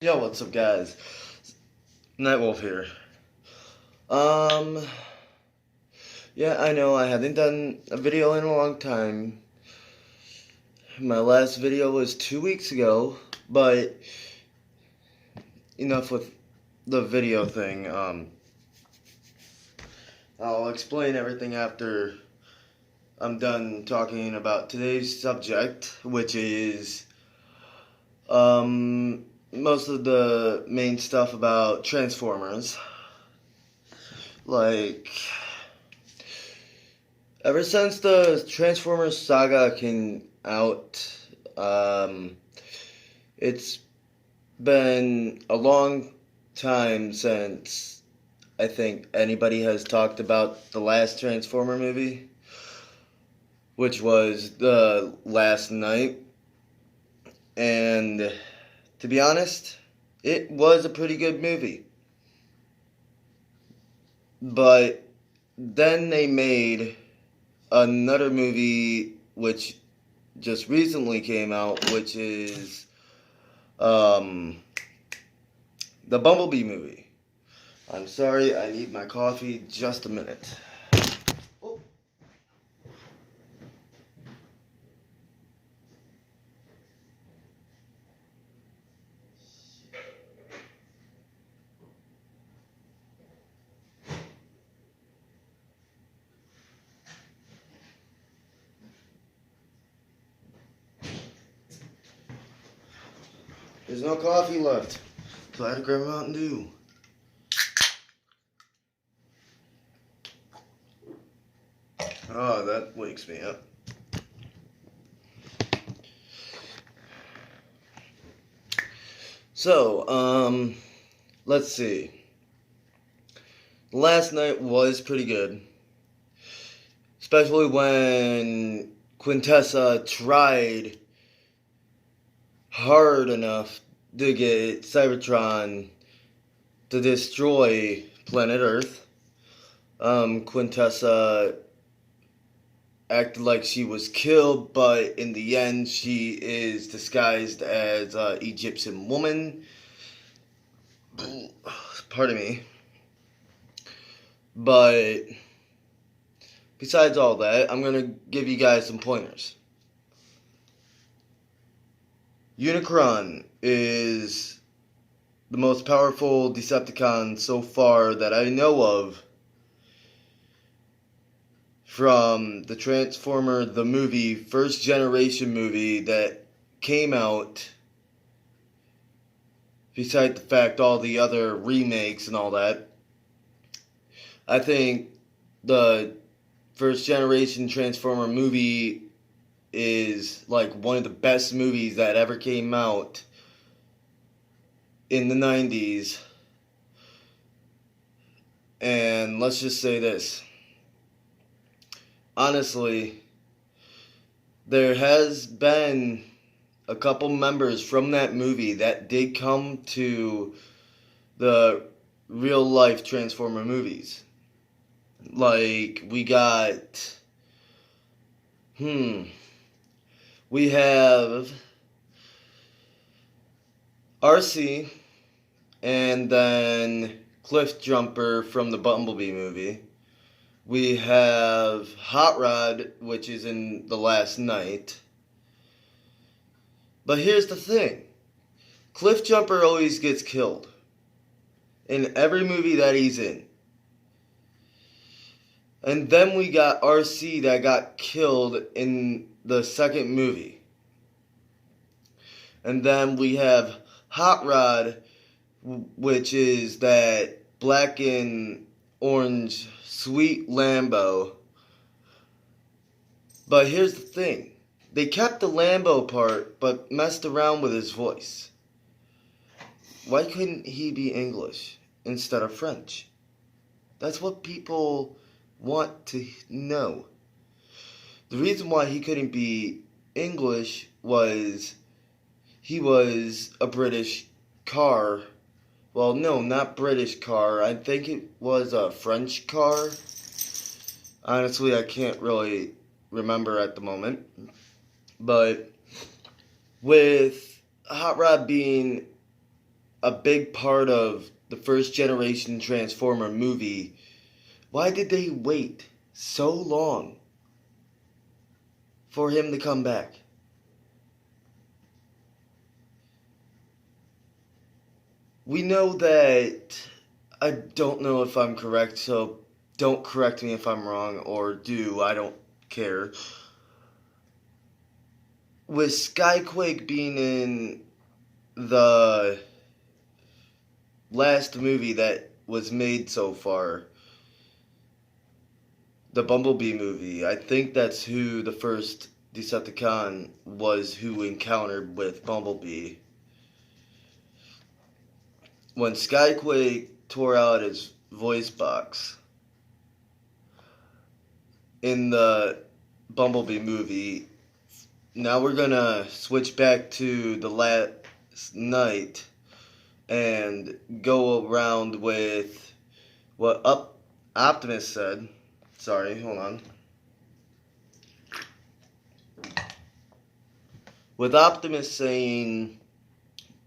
Yo, what's up, guys? Nightwolf here. Um, yeah, I know I haven't done a video in a long time. My last video was 2 weeks ago, but enough with the video thing. I'll explain everything after I'm done talking about today's subject, which is, most of the main stuff about Transformers. Like, ever since the Transformers saga came out, it's been a long time since I think anybody has talked about the last Transformer movie, which was The Last Knight. And to be honest, it was a pretty good movie. But then they made another movie which just recently came out, which is the Bumblebee movie. I'm sorry, I need my coffee. Just a minute. Oh. There's no coffee left, so I had to grab a Mountain Dew. Oh, that wakes me up. So, let's see. Last Night was pretty good. Especially when Quintessa tried hard enough to get Cybertron to destroy planet Earth. Quintessa acted like she was killed, but in the end, she is disguised as an Egyptian woman. Pardon me. But besides all that, I'm going to give you guys some pointers. Unicron is the most powerful Decepticon so far that I know of from the Transformer, the movie, first generation movie that came out. Besides the fact all the other remakes and all that, I think the first generation Transformer movie is like one of the best movies that ever came out in the 90s. And let's just say this. Honestly, there has been a couple members from that movie that did come to the real life Transformer movies. Like, we got, we have RC, and then Cliff Jumper from the Bumblebee movie. We have Hot Rod, which is in The Last Knight. But here's the thing. Cliff Jumper always gets killed in every movie that he's in. And then we got RC that got killed in the second movie. And then we have Hot Rod, which is that black and orange sweet Lambo. But here's the thing. They kept the Lambo part, but messed around with his voice. Why couldn't he be English instead of French? That's what people want to know. The reason why he couldn't be English was he was a British car. Well, no, not British car. I think it was a French car. Honestly, I can't really remember at the moment. But with Hot Rod being a big part of the first generation Transformer movie, why did they wait so long for him to come back? We know that, I don't know if I'm correct, so don't correct me if I'm wrong, or do, I don't care. With Skyquake being in the last movie that was made so far, the Bumblebee movie, I think that's who the first Decepticon was who encountered with Bumblebee. When Skyquake tore out his voice box in the Bumblebee movie, now we're gonna switch back to the last night and go around with what Optimus said. Sorry, hold on. With Optimus saying,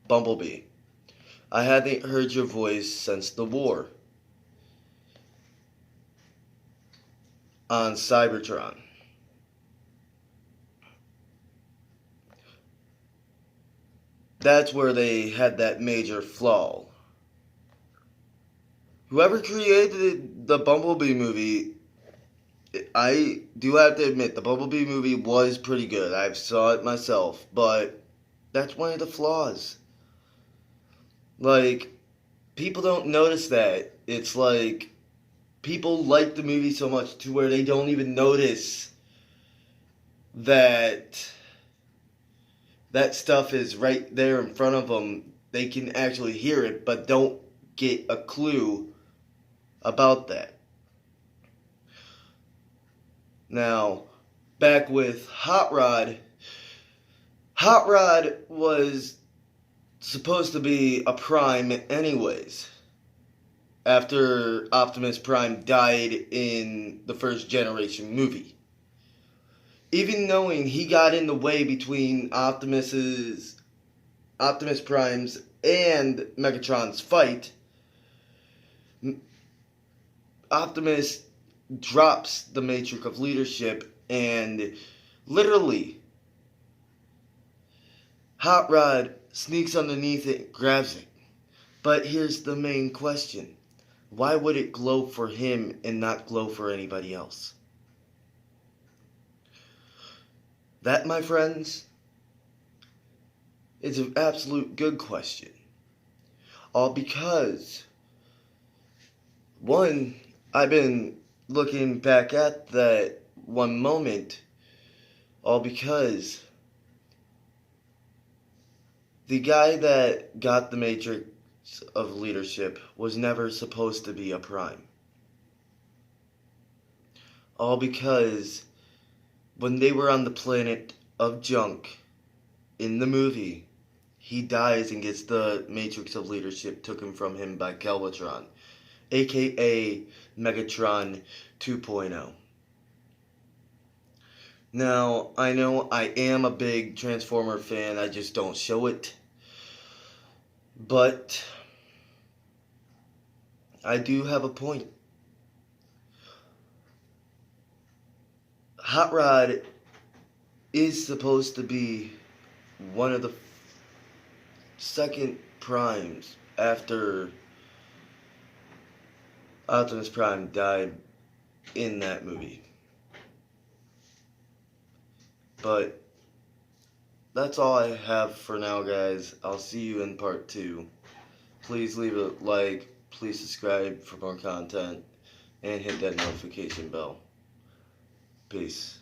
Bumblebee, I hadn't heard your voice since the war on Cybertron. That's where they had that major flaw. Whoever created the Bumblebee movie, I do have to admit, the Bumblebee movie was pretty good. I saw it myself, but that's one of the flaws. Like, people don't notice that. It's like, people like the movie so much to where they don't even notice that that stuff is right there in front of them. They can actually hear it, but don't get a clue about that. Now, back with Hot Rod. Hot Rod was supposed to be a Prime anyways, after Optimus Prime died in the first generation movie. Even knowing he got in the way between Optimus Prime's and Megatron's fight, Optimus drops the Matrix of Leadership and literally Hot Rod sneaks underneath it, grabs it. But here's the main question. Why would it glow for him and not glow for anybody else? That, my friends, is an absolute good question. All because, one, I've been looking back at that one moment, all because the guy that got the Matrix of Leadership was never supposed to be a Prime. All because when they were on the planet of junk in the movie, he dies and gets the Matrix of Leadership taken from him by Galvatron, aka Megatron 2.0. Now, I know I am a big Transformer fan, I just don't show it. But I do have a point. Hot Rod is supposed to be one of the second Primes after Optimus Prime died in that movie. But that's all I have for now, guys. I'll see you in part 2. Please leave a like, please subscribe for more content, and hit that notification bell. Peace.